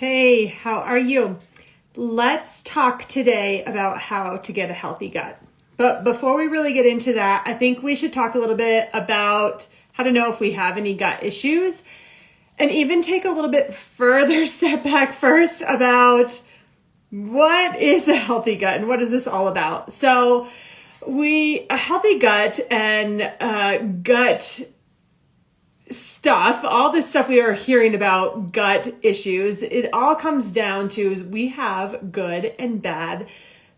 Hey, how are you? Let's talk today about how to get a healthy gut. But before we really get into that, I think we should talk a little bit about how to know if we have any gut issues and even take a little bit further step back first about what is a healthy gut and what is this all about? So a healthy gut and gut stuff, all this stuff we are hearing about gut issues, it all comes down to is we have good and bad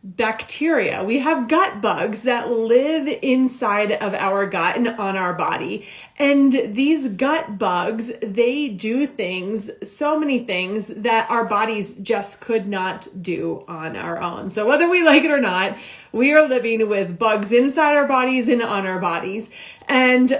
bacteria. We have gut bugs that live inside of our gut and on our body. And these gut bugs, they do things, so many things that our bodies just could not do on our own. So whether we like it or not, we are living with bugs inside our bodies and on our bodies. And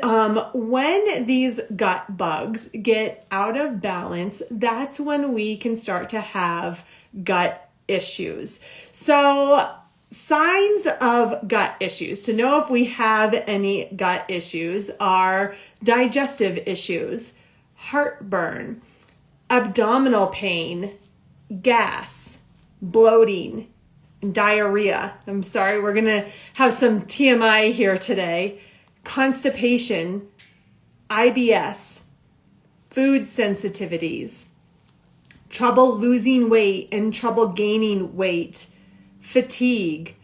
when these gut bugs get out of balance, that's when we can start to have gut issues. So signs of gut issues, to know if we have any gut issues, are digestive issues, heartburn, abdominal pain, gas, bloating, diarrhea. I'm sorry, we're going to have some TMI here today. Constipation, IBS, food sensitivities, trouble losing weight and trouble gaining weight, fatigue,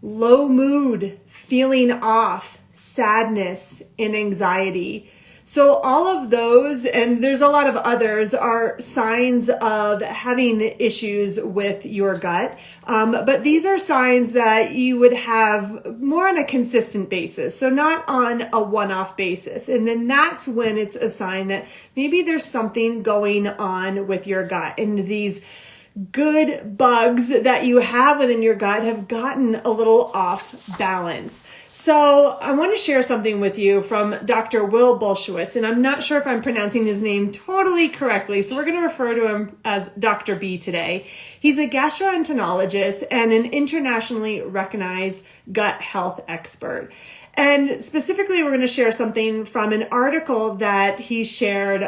low mood, feeling off, sadness, and anxiety. So all of those, and there's a lot of others, are signs of having issues with your gut. But these are signs that you would have more on a consistent basis, so not on a one-off basis. And then that's when it's a sign that maybe there's something going on with your gut. And these good bugs that you have within your gut have gotten a little off balance. So I want to share something with you from Dr. Will Bulsiewicz, and I'm not sure if I'm pronouncing his name totally correctly, so we're going to refer to him as Dr. B today. He's a gastroenterologist and an internationally recognized gut health expert. And specifically, we're going to share something from an article that he shared,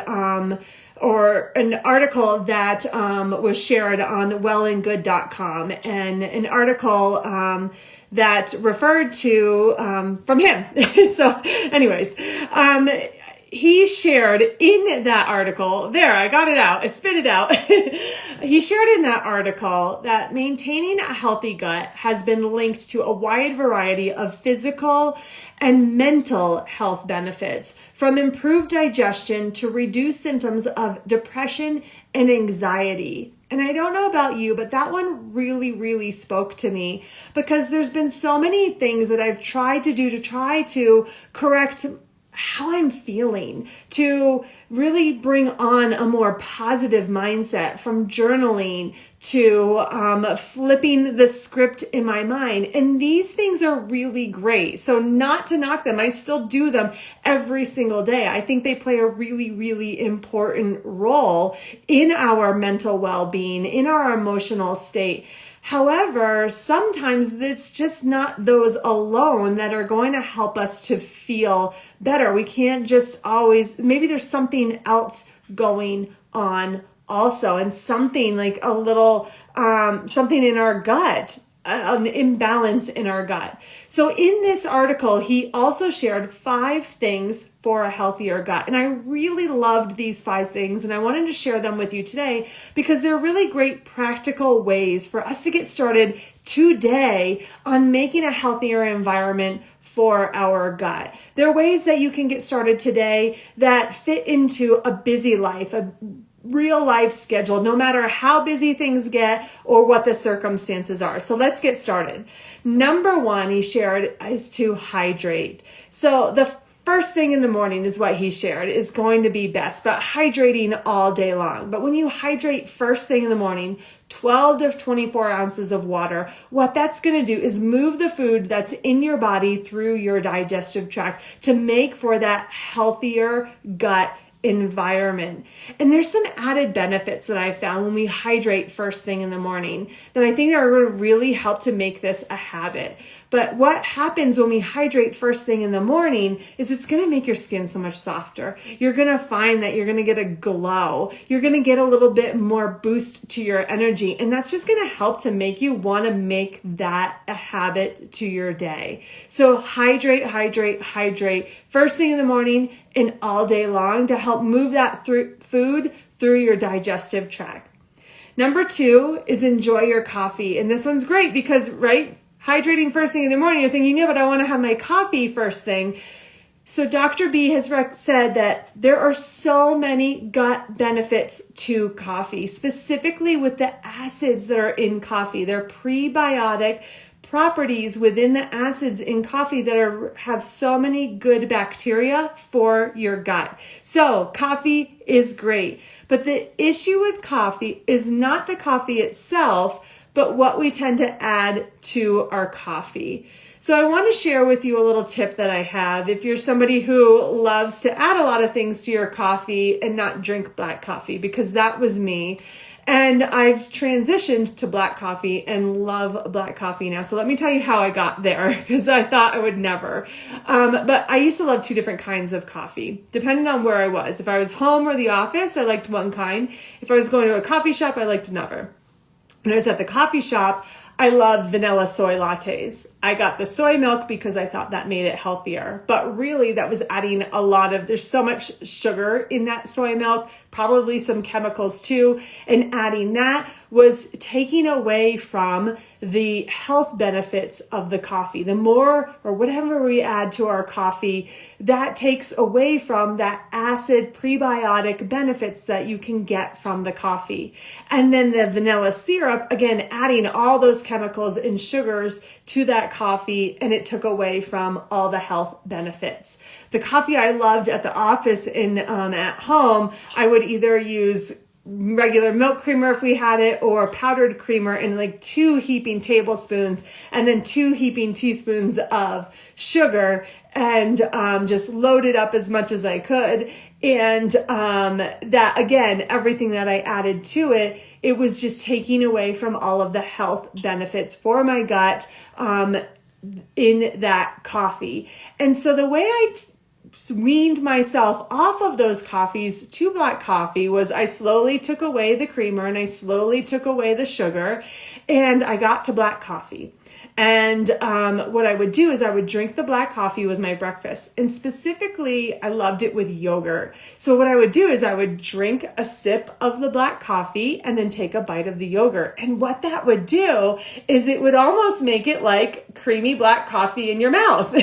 or an article that was shared on wellandgood.com, and an article that referred to from him. So anyways, he shared in that article, I got it out, I spit it out. He shared in that article that maintaining a healthy gut has been linked to a wide variety of physical and mental health benefits, from improved digestion to reduced symptoms of depression and anxiety. And I don't know about you, but that one really, really spoke to me, because there's been so many things that I've tried to do to try to correct how I'm feeling, to really bring on a more positive mindset, from journaling to flipping the script in my mind. And these things are really great. So not to knock them, I still do them every single day. I think they play a really, really important role in our mental well-being, in our emotional state. However, sometimes it's just not those alone that are going to help us to feel better. We can't just always, maybe there's something else going on also, and something like a little, something in our gut, an imbalance in our gut. So in this article, he also shared 5 things for a healthier gut. And I really loved these 5 things, and I wanted to share them with you today because they're really great practical ways for us to get started today on making a healthier environment for our gut. There are ways that you can get started today that fit into a busy life, a real life schedule, no matter how busy things get or what the circumstances are. So let's get started. Number 1, he shared, is to hydrate. So the first thing in the morning is what he shared is going to be best, but hydrating all day long. But when you hydrate first thing in the morning, 12 to 24 ounces of water, what that's going to do is move the food that's in your body through your digestive tract to make for that healthier gut environment. And there's some added benefits that I found when we hydrate first thing in the morning that I think are going to really help to make this a habit. But what happens when we hydrate first thing in the morning is it's going to make your skin so much softer. You're going to find that you're going to get a glow. You're going to get a little bit more boost to your energy. And that's just going to help to make you want to make that a habit to your day. So hydrate, hydrate, hydrate first thing in the morning and all day long to help move that food through your digestive tract. Number 2 is enjoy your coffee. And this one's great because, right, hydrating first thing in the morning, you're thinking, yeah, but I want to have my coffee first thing. So Dr. B has said that there are so many gut benefits to coffee, specifically with the acids that are in coffee. They're prebiotic properties within the acids in coffee that have so many good bacteria for your gut. So coffee is great, but the issue with coffee is not the coffee itself, but what we tend to add to our coffee. So I want to share with you a little tip that I have if you're somebody who loves to add a lot of things to your coffee and not drink black coffee, because that was me. And I've transitioned to black coffee and love black coffee now. So let me tell you how I got there, because I thought I would never. But I used to love 2 different kinds of coffee, depending on where I was. If I was home or the office, I liked one kind. If I was going to a coffee shop, I liked another. When I was at the coffee shop, I loved vanilla soy lattes. I got the soy milk because I thought that made it healthier. But really, that was adding there's so much sugar in that soy milk, probably some chemicals too. And adding that was taking away from the health benefits of the coffee. The more or whatever we add to our coffee, that takes away from that acid prebiotic benefits that you can get from the coffee. And then the vanilla syrup, again, adding all those chemicals and sugars to that coffee, and it took away from all the health benefits. The coffee I loved at the office and at home, I would either use regular milk creamer if we had it, or powdered creamer, and like 2 heaping tablespoons and then 2 heaping teaspoons of sugar, and just load it up as much as I could. And that, again, everything that I added to it, it was just taking away from all of the health benefits for my gut in that coffee. And so the way I weaned myself off of those coffees to black coffee was I slowly took away the creamer and I slowly took away the sugar, and I got to black coffee. And what I would do is I would drink the black coffee with my breakfast. And specifically, I loved it with yogurt. So what I would do is I would drink a sip of the black coffee and then take a bite of the yogurt. And what that would do is it would almost make it like creamy black coffee in your mouth.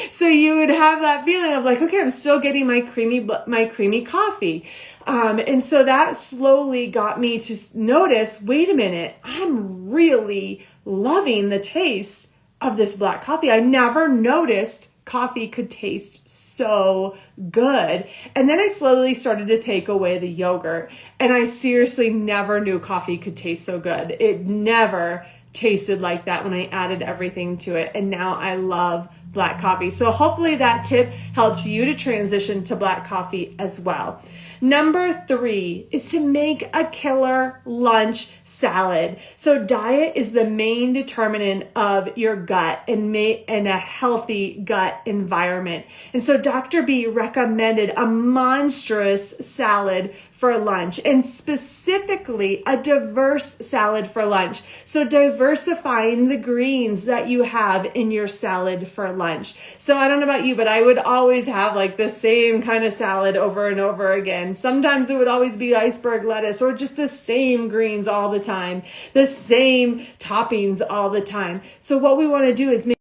So you would have that feeling of like, okay, I'm still getting my creamy coffee. And so that slowly got me to notice, wait a minute, I'm really loving the taste of this black coffee. I never noticed coffee could taste so good. And then I slowly started to take away the yogurt, and I seriously never knew coffee could taste so good. It never tasted like that when I added everything to it. And now I love black coffee. So hopefully that tip helps you to transition to black coffee as well. Number 3 is to make a killer lunch salad. So diet is the main determinant of your gut and a healthy gut environment. And so Dr. B recommended a monstrous salad for lunch, and specifically a diverse salad for lunch. So diversifying the greens that you have in your salad for lunch. So I don't know about you, but I would always have like the same kind of salad over and over again. Sometimes it would always be iceberg lettuce, or just the same greens all the time, the same toppings all the time. So what we want to do is make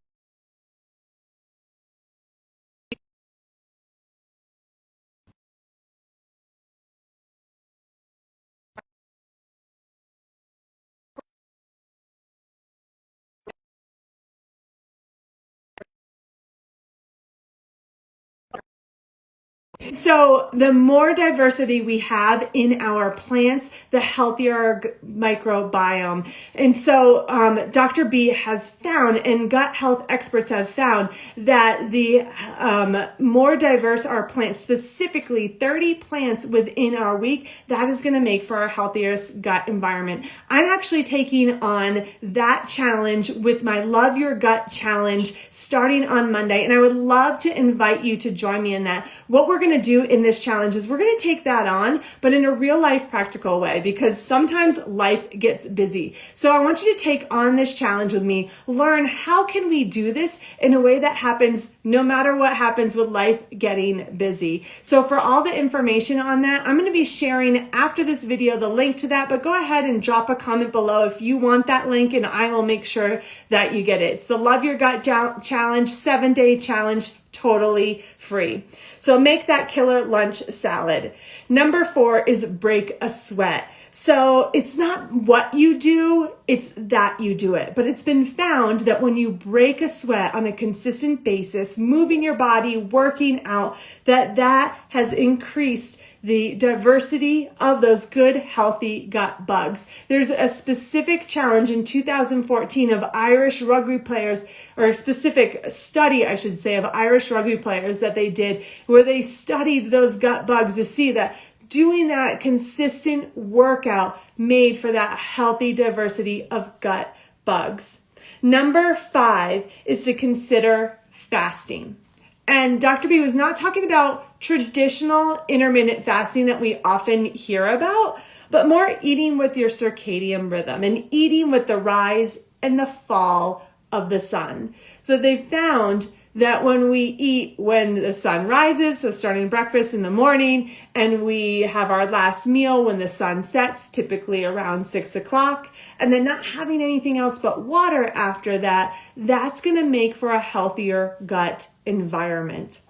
So the more diversity we have in our plants, the healthier our microbiome. And so Dr. B has found, and gut health experts have found, that the more diverse our plants, specifically 30 plants within our week, that is going to make for our healthiest gut environment. I'm actually taking on that challenge with my Love Your Gut Challenge starting on Monday, and I would love to invite you to join me in that. What we're going to do in this challenge is we're going to take that on, but in a real life practical way, because sometimes life gets busy. So I want you to take on this challenge with me, learn how can we do this in a way that happens no matter what happens with life getting busy. So for all the information on that, I'm going to be sharing after this video the link to that, but go ahead and drop a comment below if you want that link, and I will make sure that you get it. It's the Love Your Gut Challenge, 7-day challenge, totally free. So make that killer lunch salad. Number 4 is break a sweat. So it's not what you do, it's that you do it. But it's been found that when you break a sweat on a consistent basis, moving your body, working out, that has increased the diversity of those good, healthy gut bugs. There's a specific challenge in 2014 of Irish rugby players, or a specific study, I should say, of Irish rugby players that they did, where they studied those gut bugs to see that doing that consistent workout made for that healthy diversity of gut bugs. Number 5 is to consider fasting. And Dr. B was not talking about traditional intermittent fasting that we often hear about, but more eating with your circadian rhythm and eating with the rise and the fall of the sun. So they found that when we eat when the sun rises, so starting breakfast in the morning, and we have our last meal when the sun sets, typically around 6 o'clock, and then not having anything else but water after that, that's going to make for a healthier gut environment.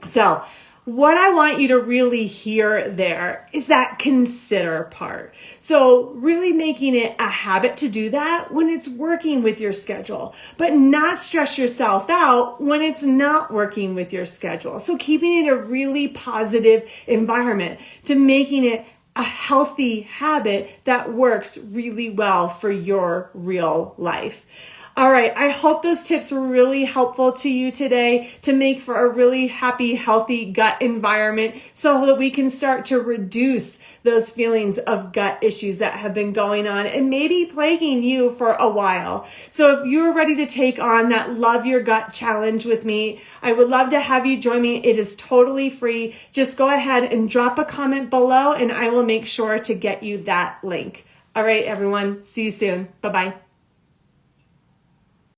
So what I want you to really hear there is that consider part. So really making it a habit to do that when it's working with your schedule, but not stress yourself out when it's not working with your schedule. So keeping it a really positive environment to making it a healthy habit that works really well for your real life. All right, I hope those tips were really helpful to you today to make for a really happy, healthy gut environment so that we can start to reduce those feelings of gut issues that have been going on and maybe plaguing you for a while. So if you're ready to take on that Love Your Gut Challenge with me, I would love to have you join me. It is totally free. Just go ahead and drop a comment below and I will make sure to get you that link. All right, everyone, see you soon. Bye-bye.